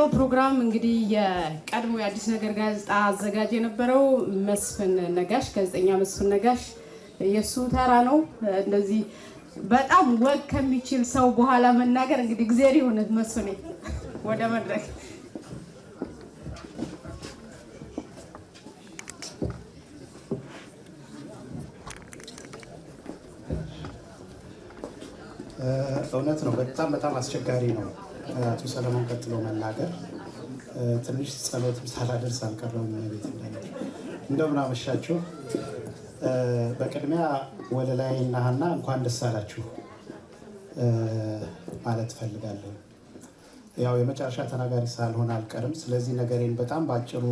በሚቀጥለው ፕሮግራም እንግዲህ የቀድሞ የአዲስ ነገር ጋዜጣ አዘጋጅ የነበረው መስፍን ነጋሽ ጋዜጠኛ መስፍን ነጋሽ የሱ ተራ ነው። እንደዚህ በጣም ወግ ከሚችል ሰው በኋላ መናገር እንግዲህ እግዚአብሔር ይሁን። መስፍን ወደ መድረክ። እውነት ነው። በጣም አስቸጋሪ ነው። አቶ ሰለሞን ቀጥሎ መናገር ትንሽ ጸሎትም ሳላደርስ አልቀረውም። ቤት እንደምን አመሻችሁ። በቅድሚያ ወለላይ እና ሀና እንኳን ደስ አላችሁ ማለት ፈልጋለሁ። ያው የመጨረሻ ተናጋሪ ሳልሆን አልቀርም። ስለዚህ ነገሬን በጣም ባጭሩ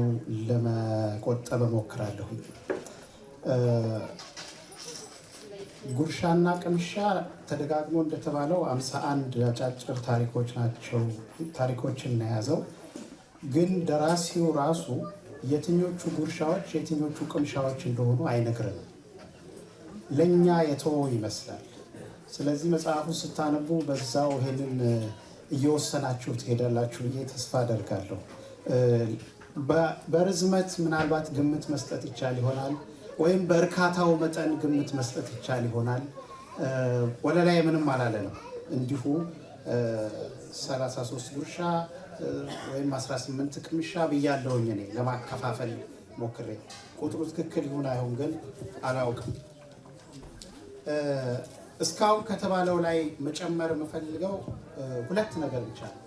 ለመቆጠብ እሞክራለሁ። ጉርሻና ቅምሻ ተደጋግሞ እንደተባለው 51 አጫጭር ታሪኮች ናቸው። ታሪኮችን የያዘው ግን ደራሲው ራሱ የትኞቹ ጉርሻዎች የትኞቹ ቅምሻዎች እንደሆኑ አይነግርንም። ለኛ የተወው ይመስላል። ስለዚህ መጽሐፉ ስታነቡ በዛው ይሄንን እየወሰናችሁ ትሄዳላችሁ ብዬ ተስፋ አደርጋለሁ። በርዝመት ምናልባት ግምት መስጠት ይቻል ይሆናል፣ ወይም በእርካታው መጠን ግምት መስጠት ይቻል ይሆናል። ወለላይ ምንም አላለንም። እንዲሁ 33 ጉርሻ ወይም 18 ቅምሻ ብያለሁኝ እኔ ለማከፋፈል ሞክሬ። ቁጥሩ ትክክል ይሁን አይሁን ግን አላውቅም። እስካሁን ከተባለው ላይ መጨመር የምፈልገው ሁለት ነገር ብቻ ነው።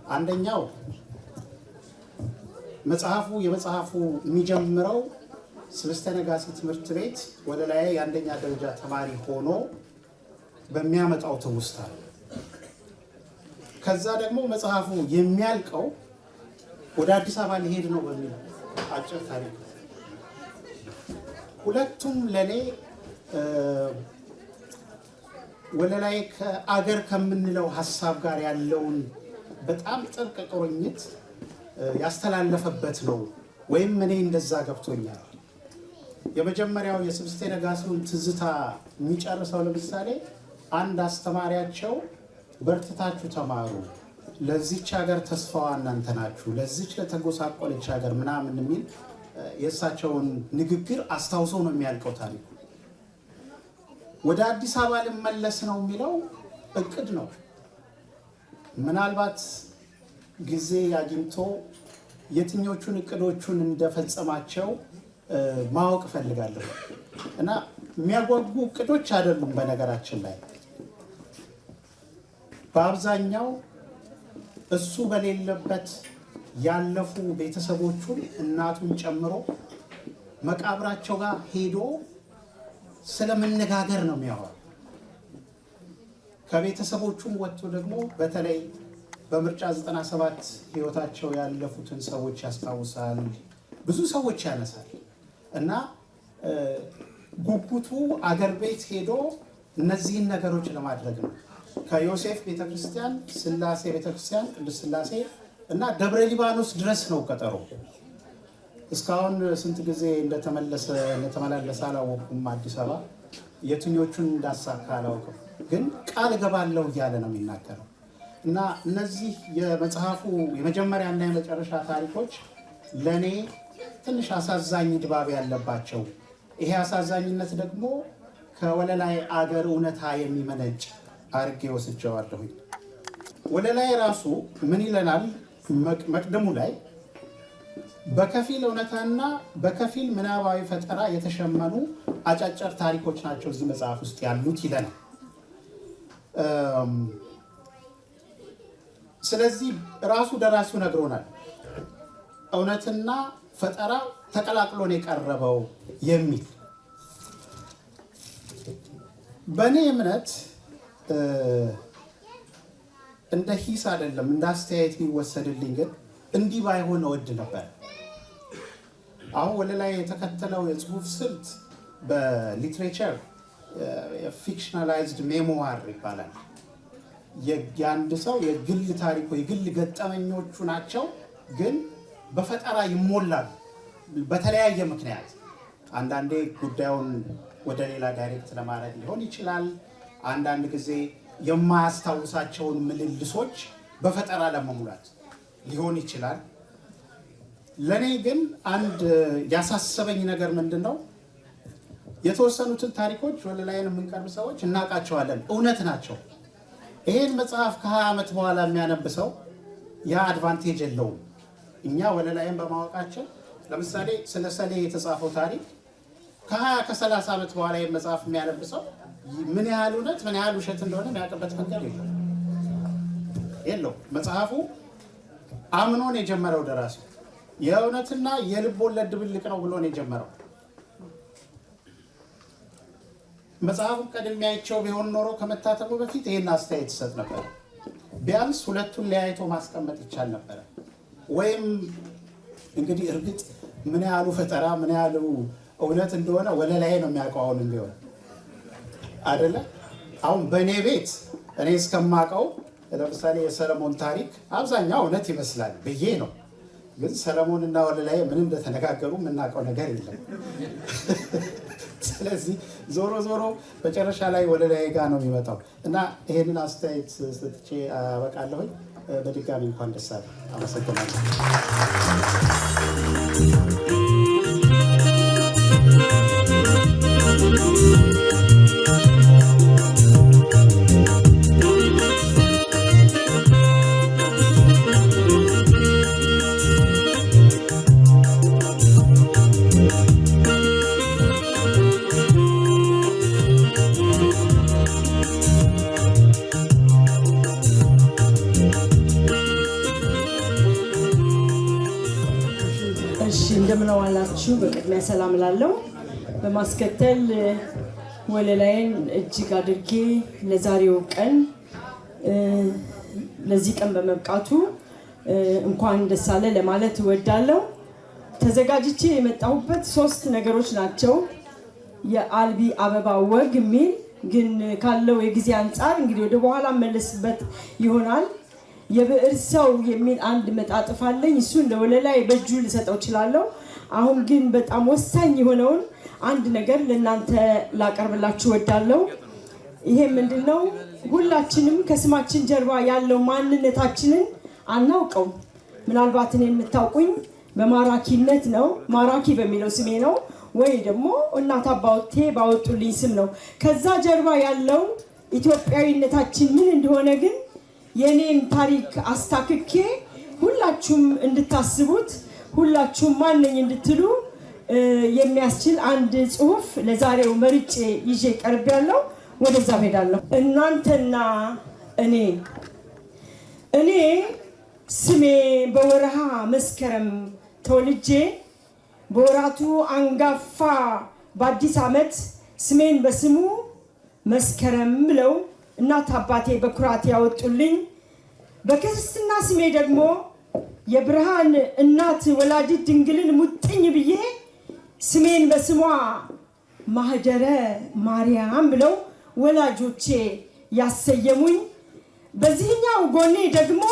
አንደኛው የመጽሐፉ የሚጀምረው ስብስተ ነጋሲ ትምህርት ቤት ወለላይ የአንደኛ ደረጃ ተማሪ ሆኖ በሚያመጣው ትውስታ ነው። ከዛ ደግሞ መጽሐፉ የሚያልቀው ወደ አዲስ አበባ ሊሄድ ነው በሚል አጭር ታሪክ። ሁለቱም ለኔ ወለላይ ከአገር ከምንለው ሀሳብ ጋር ያለውን በጣም ጥብቅ ቁርኝት ያስተላለፈበት ነው፣ ወይም እኔ እንደዛ ገብቶኛል። የመጀመሪያው የስብስተ ነጋሲውን ትዝታ የሚጨርሰው ለምሳሌ አንድ አስተማሪያቸው በርትታችሁ ተማሩ፣ ለዚች ሀገር ተስፋዋ እናንተ ናችሁ፣ ለዚች ለተጎሳቆለች ሀገር ምናምን የሚል የእሳቸውን ንግግር አስታውሶ ነው የሚያልቀው ታሪኩ። ወደ አዲስ አበባ ልመለስ ነው የሚለው እቅድ ነው። ምናልባት ጊዜ አግኝቶ የትኞቹን እቅዶቹን እንደፈጸማቸው ማወቅ እፈልጋለሁ። እና የሚያጓጉ እቅዶች አይደሉም። በነገራችን ላይ በአብዛኛው እሱ በሌለበት ያለፉ ቤተሰቦቹን እናቱን ጨምሮ መቃብራቸው ጋር ሄዶ ስለመነጋገር ነው የሚያወራው። ከቤተሰቦቹም ወጥቶ ደግሞ በተለይ በምርጫ 97 ህይወታቸው ያለፉትን ሰዎች ያስታውሳል፣ ብዙ ሰዎች ያነሳል። እና ጉጉቱ አገር ቤት ሄዶ እነዚህን ነገሮች ለማድረግ ነው። ከዮሴፍ ቤተክርስቲያን፣ ስላሴ ቤተክርስቲያን፣ ቅዱስ ስላሴ እና ደብረ ሊባኖስ ድረስ ነው ቀጠሮ። እስካሁን ስንት ጊዜ እንደተመላለሰ አላወቅኩም። አዲስ አበባ የትኞቹን እንዳሳካ አላውቅም፣ ግን ቃል እገባለሁ እያለ ነው የሚናገረው። እና እነዚህ የመጽሐፉ የመጀመሪያ እና የመጨረሻ ታሪኮች ለእኔ ትንሽ አሳዛኝ ድባብ ያለባቸው፣ ይሄ አሳዛኝነት ደግሞ ከወለላይ አገር እውነታ የሚመነጭ አርጌ ወስጀዋለሁኝ። ወለላይ ራሱ ምን ይለናል? መቅደሙ ላይ በከፊል እውነታና በከፊል ምናባዊ ፈጠራ የተሸመኑ አጫጭር ታሪኮች ናቸው እዚህ መጽሐፍ ውስጥ ያሉት ይለናል። ስለዚህ ራሱ ደራሲው ነግሮናል፣ እውነትና ፈጠራ ተቀላቅሎ ነው የቀረበው የሚል። በእኔ እምነት እንደ ሂስ አይደለም እንደ አስተያየት የሚወሰድልኝ፣ ግን እንዲህ ባይሆን እወድ ነበር። አሁን ወለላይ የተከተለው የጽሁፍ ስልት በሊትሬቸር ፊክሽናላይዝድ ሜሞዋር ይባላል። የአንድ ሰው የግል ታሪኮ የግል ገጠመኞቹ ናቸው፣ ግን በፈጠራ ይሞላሉ በተለያየ ምክንያት። አንዳንዴ ጉዳዩን ወደ ሌላ ዳይሬክት ለማድረግ ሊሆን ይችላል። አንዳንድ ጊዜ የማያስታውሳቸውን ምልልሶች በፈጠራ ለመሙላት ሊሆን ይችላል። ለኔ ግን አንድ ያሳሰበኝ ነገር ምንድነው የተወሰኑትን ታሪኮች ወለላይን የምንቀርብ ሰዎች እናቃቸዋለን፣ እውነት ናቸው። ይሄን መጽሐፍ ከ20 ዓመት በኋላ የሚያነብሰው ያ አድቫንቴጅ የለውም። እኛ ወለላይን በማወቃችን ለምሳሌ ስለ ሰሌ የተጻፈው ታሪክ ከ20 ከ30 ዓመት በኋላ ይሄን መጽሐፍ የሚያነብሰው ምን ያህል እውነት ምን ያህል ውሸት እንደሆነ የሚያውቅበት መንገድ የለውም። መጽሐፉ አምኖን የጀመረው ደራሲ የእውነትና የልብ ወለድ ድብልቅ ነው ብሎ ነው የጀመረው። መጽሐፉን ቀድሜ አይቼው ቢሆን ኖሮ ከመታተሙ በፊት ይሄን አስተያየት ይሰጥ ነበር። ቢያንስ ሁለቱን ለያይቶ ማስቀመጥ ይቻል ነበር። ወይም እንግዲህ እርግጥ ምን ያህሉ ፈጠራ ምን ያህሉ እውነት እንደሆነ ወለላይ ነው የሚያውቀው። አሁን ቢሆን አይደለ አሁን በእኔ ቤት እኔ እስከማውቀው ለምሳሌ የሰለሞን ታሪክ አብዛኛው እውነት ይመስላል ብዬ ነው። ግን ሰለሞንና ወለላይ ምን እንደተነጋገሩ የምናውቀው ነገር የለም። ስለዚህ ዞሮ ዞሮ መጨረሻ ላይ ወለላይ ጋር ነው የሚመጣው እና ይሄንን አስተያየት ሰጥቼ አበቃለሁኝ። በድጋሚ እንኳን ደስ አለ። አመሰግናለሁ። እንደምን ዋላችሁ። በቅድሚያ ሰላም ላለው በማስከተል ወለላይን እጅግ አድርጌ ለዛሬው ቀን ለዚህ ቀን በመብቃቱ እንኳን ደስ አለ ለማለት እወዳለሁ። ተዘጋጅቼ የመጣሁበት 3 ነገሮች ናቸው። የአልቢ አበባ ወግ የሚል ግን ካለው የጊዜ አንፃር እንግዲህ ወደ በኋላ መለስበት ይሆናል። የብዕር ሰው የሚል አንድ መጣጥፍ አለኝ። እሱን ለወለላይ በእጁ ልሰጠው እችላለሁ። አሁን ግን በጣም ወሳኝ የሆነውን አንድ ነገር ለእናንተ ላቀርብላችሁ እወዳለሁ። ይሄ ምንድነው? ሁላችንም ከስማችን ጀርባ ያለው ማንነታችንን አናውቀው። ምናልባት እኔን የምታውቁኝ በማራኪነት ነው፣ ማራኪ በሚለው ስሜ ነው፣ ወይ ደግሞ እናት አባቴ ባወጡልኝ ስም ነው። ከዛ ጀርባ ያለው ኢትዮጵያዊነታችን ምን እንደሆነ ግን የኔን ታሪክ አስታክኬ ሁላችሁም እንድታስቡት ሁላችሁም ማንነኝ እንድትሉ የሚያስችል አንድ ጽሁፍ ለዛሬው መርጬ ይዤ ቀርቤያለሁ። ወደዛ ሄዳለሁ። እናንተና እኔ ስሜ በወርሃ መስከረም ተወልጄ በወራቱ አንጋፋ በአዲስ ዓመት ስሜን በስሙ መስከረም ብለው እናት አባቴ በኩራት ያወጡልኝ፣ በክርስትና ስሜ ደግሞ የብርሃን እናት ወላዲት ድንግልን ሙጥኝ ብዬ ስሜን በስሟ ማህደረ ማርያም ብለው ወላጆቼ ያሰየሙኝ፣ በዚህኛው ጎኔ ደግሞ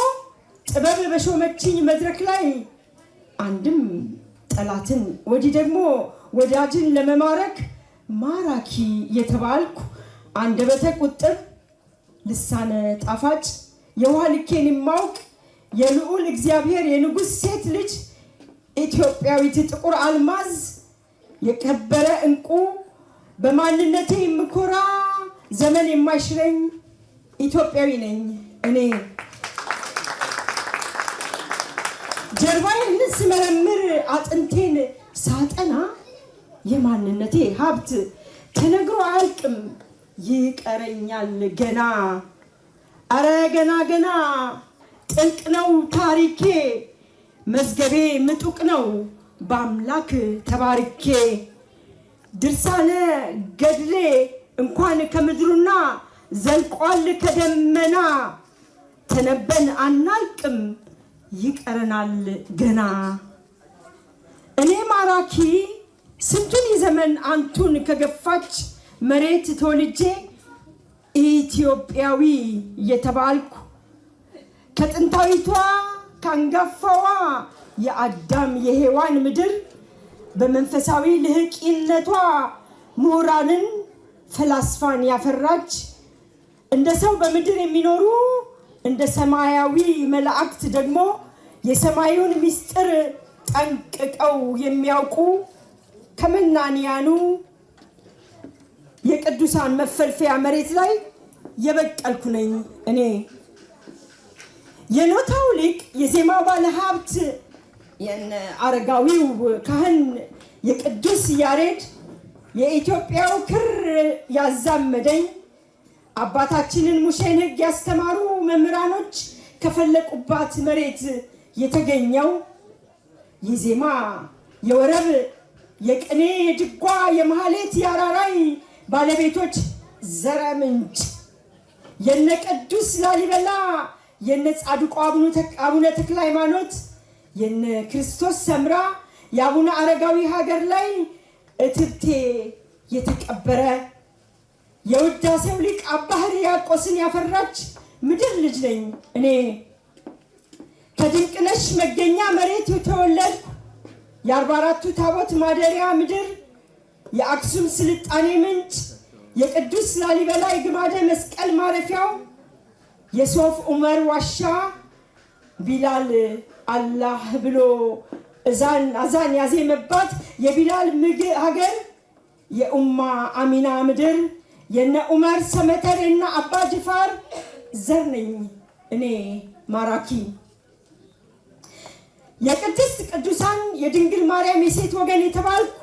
ጥበብ በሾመችኝ መድረክ ላይ አንድም ጠላትን ወዲህ ደግሞ ወዳጅን ለመማረክ ማራኪ የተባልኩ አንደበተ ቁጥብ ልሳነ ጣፋጭ የውሃ ልኬን የማውቅ የልዑል እግዚአብሔር የንጉሥ ሴት ልጅ ኢትዮጵያዊት ጥቁር አልማዝ የከበረ እንቁ በማንነቴ የምኮራ ዘመን የማይሽረኝ ኢትዮጵያዊ ነኝ እኔ። ጀርባዬን ስመረምር አጥንቴን ሳጠና የማንነቴ ሀብት ተነግሮ አያልቅም ይቀረኛል ገና። አረ ገና ገና ጥልቅ ነው ታሪኬ፣ መዝገቤ ምጡቅ ነው በአምላክ ተባርኬ። ድርሳነ ገድሌ እንኳን ከምድሩና ዘልቋል ከደመና። ተነበን አናልቅም ይቀረናል ገና። እኔ ማራኪ ስንቱን የዘመን አንቱን ከገፋች መሬት ተወልጄ ኢትዮጵያዊ የተባልኩ ከጥንታዊቷ ካንጋፋዋ የአዳም የሔዋን ምድር በመንፈሳዊ ልህቂነቷ ምሁራንን ፈላስፋን ያፈራች እንደ ሰው በምድር የሚኖሩ እንደ ሰማያዊ መላእክት ደግሞ የሰማዩን ምስጢር ጠንቅቀው የሚያውቁ ከመናንያኑ የቅዱሳን መፈልፈያ መሬት ላይ የበቀልኩ ነኝ እኔ። የኖታው ሊቅ የዜማው ባለ ሀብት አረጋዊው ካህን የቅዱስ ያሬድ የኢትዮጵያው ክር ያዛመደኝ አባታችንን ሙሴን ሕግ ያስተማሩ መምህራኖች ከፈለቁባት መሬት የተገኘው የዜማ የወረብ የቅኔ የድጓ የማህሌት የአራራይ ባለቤቶች ዘረ ምንጭ የነ ቅዱስ ላሊበላ የነ ጻድቁ አቡነ ተክለ ሃይማኖት የነ ክርስቶስ ሰምራ የአቡነ አረጋዊ ሀገር ላይ እትብቴ የተቀበረ የውዳሴው ሊቅ አባ ሕርያቆስን ያፈራች ምድር ልጅ ነኝ እኔ። ከድንቅነሽ መገኛ መሬት የተወለድኩ የ44ቱ ታቦት ማደሪያ ምድር የአክሱም ስልጣኔ ምንጭ የቅዱስ ላሊበላ የግማደ መስቀል ማረፊያው የሶፍ ዑመር ዋሻ ቢላል አላህ ብሎ አዛን ያዜመባት የቢላል ሀገር የኡማ አሚና ምድር የነ ዑመር ሰመተር እና አባ ጅፋር ዘር ነኝ እኔ ማራኪ። የቅድስት ቅዱሳን የድንግል ማርያም የሴት ወገን የተባልኩ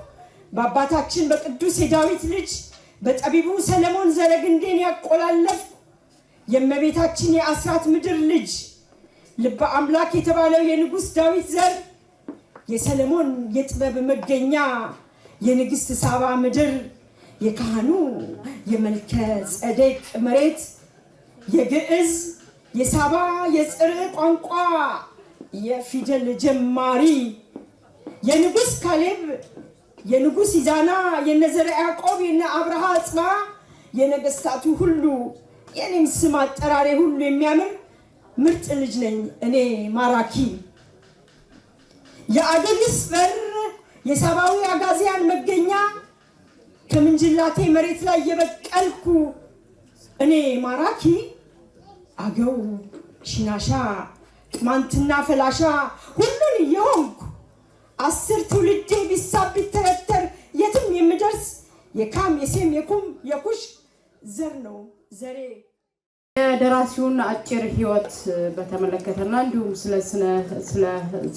በአባታችን በቅዱስ የዳዊት ልጅ በጠቢቡ ሰለሞን ዘረግንዴን ያቆላለፍ የእመቤታችን የአስራት ምድር ልጅ ልበ አምላክ የተባለው የንጉሥ ዳዊት ዘር የሰለሞን የጥበብ መገኛ የንግሥት ሳባ ምድር የካህኑ የመልከ ጸደቅ መሬት የግዕዝ የሳባ የጽር ቋንቋ የፊደል ጀማሪ የንጉሥ ካሌብ የንጉሥ ኢዛና የነዘረ ያዕቆብ የነ አብርሃ አጽባ የነገስታቱ ሁሉ የኔም ስም አጠራሬ ሁሉ የሚያምር ምርጥ ልጅ ነኝ እኔ ማራኪ። የአገሊስ በር የሳባዊ አጋዚያን መገኛ ከምንጅላቴ መሬት ላይ የበቀልኩ እኔ ማራኪ። አገው ሽናሻ ቅማንትና ፈላሻ ሁሉን የሆንኩ 10 ትውልዴ ቢሳብ ቢተረተር የትም የምደርስ የካም የሴም የኩም የኩሽ ዘር ነው ዘሬ። የደራሲውን አጭር ህይወት በተመለከተና እንዲሁም ስለ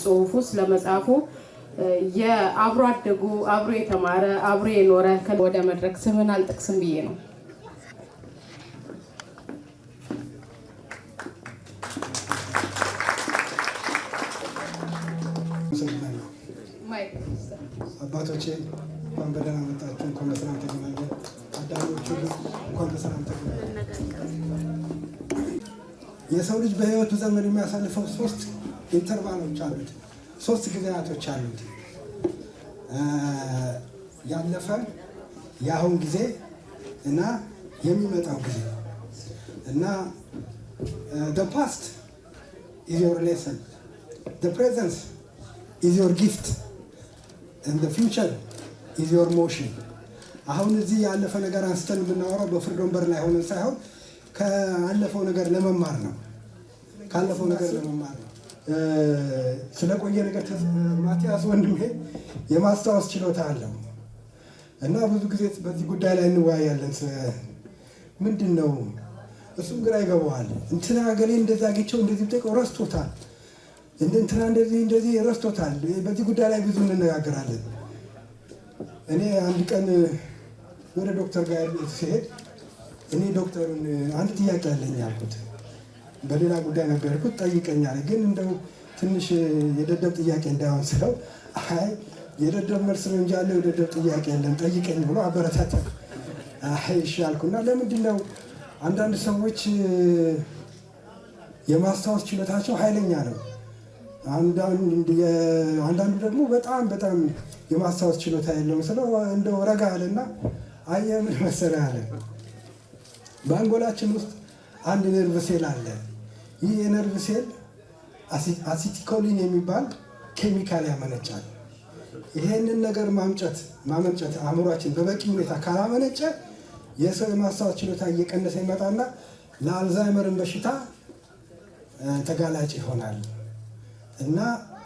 ጽሁፉ ስለ መጽሐፉ የአብሮ አደጉ አብሮ የተማረ አብሮ የኖረ ወደ መድረክ ስምን አልጠቅስም ብዬ ነው። አባቶቼ እንኳን በደህና መጣችሁ፣ እንኳን በሰላም ተገናኘን። አዳሚዎቹ እንኳን በሰላም ተገናኘን። የሰው ልጅ በህይወቱ ዘመን የሚያሳልፈው 3 ኢንተርቫሎች አሉት፣ 3 ጊዜያቶች አሉት። ያለፈ የአሁን ጊዜ እና የሚመጣው ጊዜ እና the past is your lesson, the present is your gift and the future is your motion። አሁን እዚህ ያለፈ ነገር አንስተን የምናወራው በፍርድ ወንበር ላይ ሆነን ሳይሆን ካለፈው ነገር ለመማር ነው። ካለፈው ነገር ለመማር ነው። ስለቆየ ነገር ማቲያስ ወንድሜ የማስታወስ ችሎታ አለው እና ብዙ ጊዜ በዚህ ጉዳይ ላይ እንወያያለን። ምንድነው እሱም ግራ ይገባዋል። እንትና ገሌ እንደዛ አግኝቼው እንደዚህ ብጠይቀው ረስቶታል፣ እንትና እንደዚህ ረስቶታል። በዚህ ጉዳይ ላይ ብዙ እንነጋገራለን። እኔ አንድ ቀን ወደ ዶክተር ጋር ሲሄድ እኔ ዶክተሩን አንድ ጥያቄ አለኝ አልኩት። በሌላ ጉዳይ ነበር ያልኩት። ጠይቀኛል ግን እንደው ትንሽ የደደብ ጥያቄ እንዳይሆን ስለው አይ የደደብ መልስ ነው እንጂ ያለው የደደብ ጥያቄ የለም ጠይቀኝ ብሎ አበረታታ። አይ እሺ አልኩና ለምንድነው አንዳንድ ሰዎች የማስታወስ ችሎታቸው ኃይለኛ ነው፣ አንዳንዱ ደግሞ በጣም የማስታወስ ችሎታ የለውም ስለው እንደው ረጋ አለና አየህ ምን መሰለህ አለ፣ በአንጎላችን ውስጥ አንድ ነርቭ ሴል አለ። ይህ የነርቭ ሴል አሲቲኮሊን የሚባል ኬሚካል ያመነጫል። ይሄንን ነገር ማመንጨት አእምሯችን በበቂ ሁኔታ ካላመነጨ የሰው የማስታወስ ችሎታ እየቀነሰ ይመጣና ለአልዛይመርን በሽታ ተጋላጭ ይሆናል እና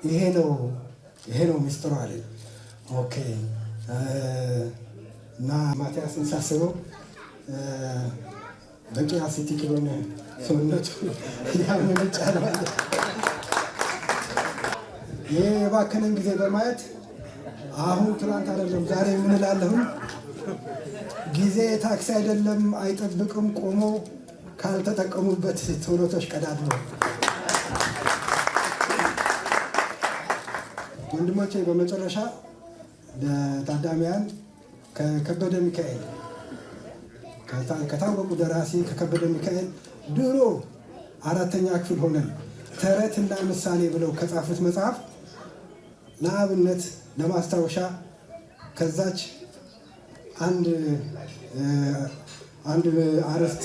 ይሄ ነው ሚስጥሩ አለኝ። ኦኬ እና ማቲያስን ሳስበው በቂ አሲቲክ የሆነ ሰውነቱ ያመነጫል። ይሄ የባከነን ጊዜ በማየት አሁን ትናንት አይደለም ዛሬ ምን እላለሁ፣ ጊዜ ታክሲ አይደለም አይጠብቅም፣ ቆሞ ካልተጠቀሙበት ቶሎ ተሽቀዳድመው። ወንድሞቼ በመጨረሻ ለታዳሚያን ከከበደ ሚካኤል ከታወቁ ደራሲ ከከበደ ሚካኤል ድሮ 4ኛ ክፍል ሆነን ተረትና ምሳሌ ብለው ከጻፉት መጽሐፍ ለአብነት ለማስታወሻ ከዛች አንድ አርዕስት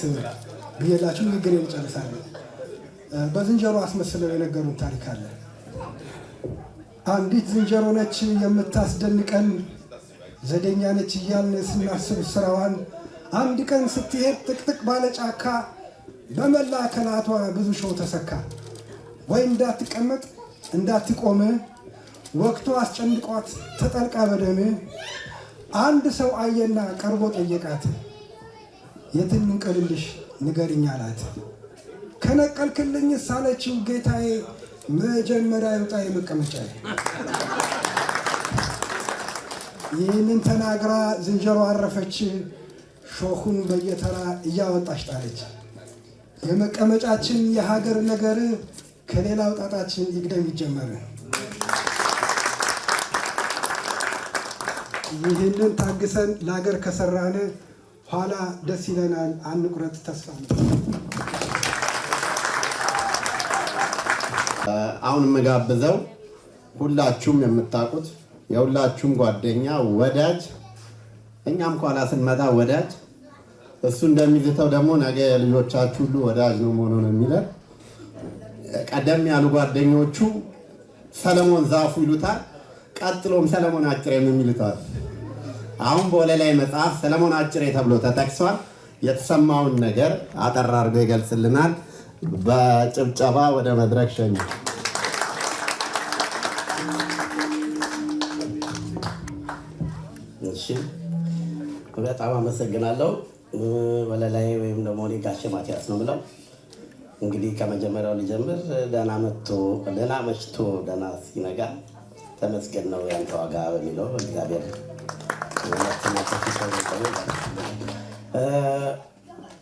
ብዬላችሁ ንግግር እንጨርሳለን። በዝንጀሮ አስመስለው የነገሩን ታሪክ አለ። አንዲት ዝንጀሮ ነች የምታስደንቀን፣ ዘደኛ ነች እያልን ስናስብ ስራዋን፣ አንድ ቀን ስትሄድ ጥቅጥቅ ባለ ጫካ በመላ አካላቷ ብዙ ሾህ ተሰካ። ወይ እንዳትቀመጥ እንዳትቆም ወቅቱ አስጨንቋት ተጠልቃ በደም። አንድ ሰው አየና ቀርቦ ጠየቃት፣ የትን እንቀልልሽ ንገሪኝ አላት። ከነቀልክልኝ ሳለችው ጌታዬ መጀመሪያ ይውጣ የመቀመጫ። ይህንን ተናግራ ዝንጀሮ አረፈች፣ ሾኹን በየተራ እያወጣች ጣለች። የመቀመጫችን የሀገር ነገር ከሌላው ጣጣችን ይቅደም ይጀመር። ይህንን ታግሰን ለሀገር ከሰራን ኋላ ደስ ይለናል። አንቁረጥ ተስፋ። አሁን የምጋብዘው ሁላችሁም የምታውቁት የሁላችሁም ጓደኛ ወዳጅ፣ እኛም ኋላ ስንመጣ ወዳጅ፣ እሱ እንደሚዝተው ደግሞ ነገ የልጆቻችሁ ሁሉ ወዳጅ ነው መሆኑን የሚለን ቀደም ያሉ ጓደኞቹ ሰለሞን ዛፉ ይሉታል። ቀጥሎም ሰለሞን አጭሬ የሚሉታል። አሁን በወለላይ መጽሐፍ ሰለሞን አጭሬ ተብሎ ተጠቅሷል። የተሰማውን ነገር አጠር አድርጎ ይገልጽልናል። በጭብጨባ ወደ መድረክ ሸኙ። እሺ፣ በጣም አመሰግናለሁ። ወለላይ ወይም ደግሞ እኔ ጋሼ ማቲያስ ነው ብለው እንግዲህ ከመጀመሪያው ሊጀምር ደህና መሽቶ ደህና ሲነጋ ተመስገን ነው ያንተ ዋጋ በሚለው እግዚአብሔር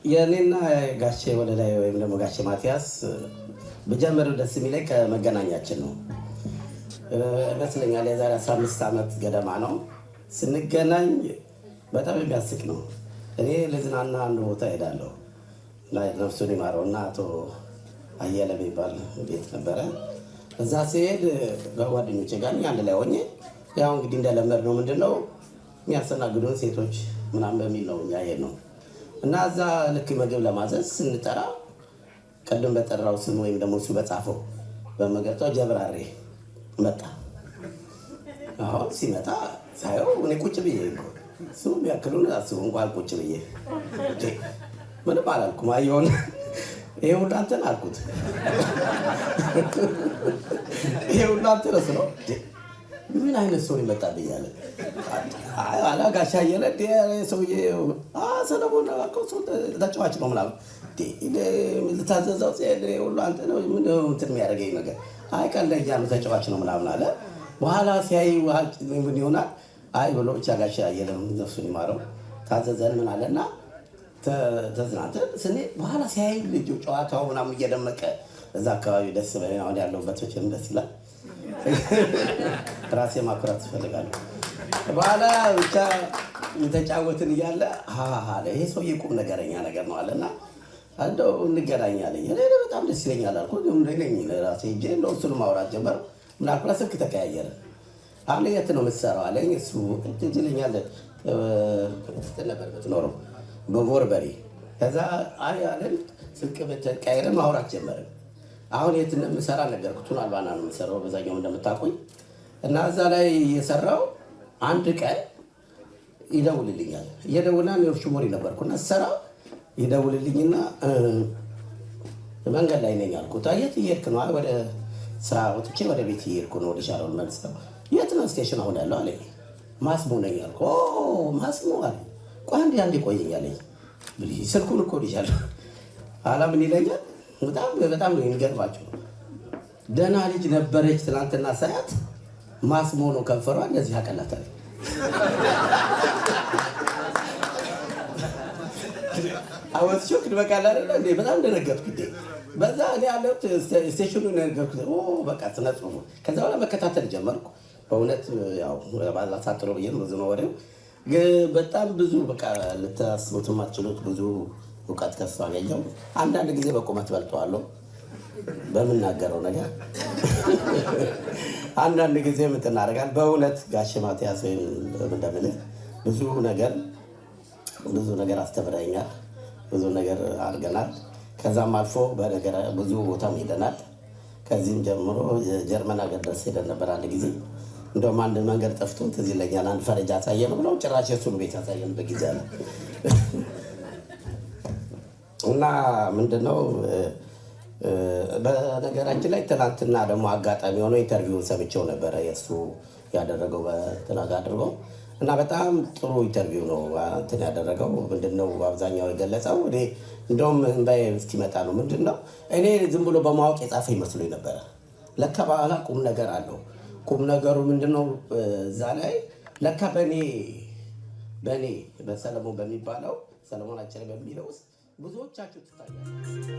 የእኔና ጋሼ ወለላይ ወይም ደግሞ ጋሼ ማቲያስ ብጀምር ደስ የሚለኝ ከመገናኛችን ነው ይመስለኛል። የዛሬ 15 ዓመት ገደማ ነው ስንገናኝ። በጣም የሚያስቅ ነው። እኔ ልዝናና አንድ ቦታ ሄዳለሁ እና ነፍሱን ይማረው እና አቶ አየለ የሚባል ቤት ነበረ። እዛ ሲሄድ በጓደኞቼ ጋር አንድ ላይ ሆኜ ያው እንግዲህ እንደለመድ ነው ምንድነው የሚያስተናግዱን ሴቶች ምናምን በሚል ነው ያየን ነው እና እዛ ልክ ምግብ ለማዘዝ ስንጠራ ቀደም በጠራው ስም ወይም ደግሞ እሱ በጻፈው በመገርታው ጀብራሬ መጣ። አሁን ሲመጣ ሳየው እኔ ቁጭ ብዬ እሱ ቢያክሉን አስቡ እንኳን ቁጭ ብዬ ምንም አላልኩም። አየውን ይሄ ሁሉ አንተን አልኩት። ይሄ ሁሉ አንተን ነው ምን አይነት ሰው ይመጣብኝ አለ። አላ ጋሻ አየለ ሰውዬ ሰለሞን ተጫዋች ነው ምናምን ልታዘዛው ሲሄድ ሁሉ አንተ ነው ምን እንትን የሚያደርገኝ ነገር ቀለኛ ነው ተጫዋች ነው ምናምን አለ። በኋላ ሲያይ ምን ይሆናል አይ ብሎ ብቻ ጋሻ አየለ ነፍሱን ይማረው ታዘዘን ምን አለና ተዝናንተን ስንሄድ በኋላ ሲያይ ልጁ ጨዋታው ምናምን እየደመቀ እዛ አካባቢ ደስ በለኝ። አሁን ያለሁበት ደስ ይላል። ራሴ ማኩራት እፈልጋለሁ። በኋላ ብቻ የተጫወትን እያለ አለ ይሄ ሰውዬ ቁም ነገረኛ ነገር ነው አለና እንደው እንገናኛለን። እኔ በጣም ደስ ይለኛል አልኩት። እንደነኝ ራሴ ሄጄ እንደው እሱን ማውራት ጀመር። ምናልባት ስልክ ተቀያየረ። አሁን የት ነው የምትሰራው አለኝ። እሱ እንትን ይለኛል ነበር የምትኖረው በቦርበሪ። ከዛ አይ አለን ስልክ በተቀያየረ ማውራት ጀመርን። አሁን የት እንደምሰራ ነገርኩት። አልባና ነው የምሰራው በዛኛው እንደምታውቁኝ እና እዛ ላይ የሰራው አንድ ቀን ይደውልልኛል። እየደውልና ነው ሽሞሪ ነበርኩና ሰራ ይደውልልኝና መንገድ ላይ ነኝ አልኩት። የት እየሄድክ ነው? ወደ ስራ ወጥቼ ወደ ቤት እየሄድኩ ነው። ወደ ሻሮን መልስ ነው። የት ነው ስቴሽን አሁን ያለው አለኝ። ማስሞ ነኝ አልኩ። ማስሞ አለ። ቆይ አንዴ ቆየኝ አለኝ። ስልኩን እኮ ልጃለሁ ኋላ ምን ይለኛል። በጣም ነው የሚገርማቸው። ደህና ልጅ ነበረች ትናንትና ሳያት ማስሞ ነው ከንፈሯ እንደዚህ ያቀላታል። አወት ሾክ በቃላ አይደል እንዴ? በጣም ደነገጥኩ። በዛ እኔ ያለሁት ስቴሽኑን ነገርኩት። በቃ ተነጽፎ ከዛ በኋላ መከታተል ጀመርኩ። በእውነት ያው ባላሳጥሮ ብዬ ብዙ ነው ወሬው፣ በጣም ብዙ በቃ ልታስቡት የማትችሉት ብዙ እውቀት ከሷ አገኘሁ። አንዳንድ ጊዜ በቁመት በልጠዋለሁ በምናገረው ነገር፣ አንዳንድ ጊዜ የምትናደርጋል። በእውነት ጋሽ ማቲያስ እንደምልህ ብዙ ነገር አስተምረኛል። ብዙ ነገር አድርገናል። ከዛም አልፎ በነገር ብዙ ቦታም ሄደናል። ከዚህም ጀምሮ ጀርመን ሀገር ድረስ ሄደን ነበር አንድ ጊዜ። እንደውም አንድ መንገድ ጠፍቶ ትዝ ይለኛል። አንድ ፈረጃ አሳየን ብለው ጭራሽ የሱን ቤት ያሳየንበት ጊዜ አለ። እና ምንድነው በነገራችን ላይ ትናንትና ደግሞ አጋጣሚ ሆኖ ኢንተርቪውን ሰምቼው ነበረ። የእሱ ያደረገው በትናንት አድርጎ እና በጣም ጥሩ ኢንተርቪው ነው እንትን ያደረገው። ምንድነው አብዛኛው የገለጸው እኔ እንደውም እንባዬ እስኪመጣ ነው። ምንድነው እኔ ዝም ብሎ በማወቅ የጻፈ ይመስሎኝ ነበረ። ለካ በኋላ ቁም ነገር አለው። ቁም ነገሩ ምንድነው እዛ ላይ ለካ በእኔ በሰለሞን በሚባለው ሰለሞን አጨለ በሚለው ውስጥ ብዙዎቻችሁ ትታያላችሁ።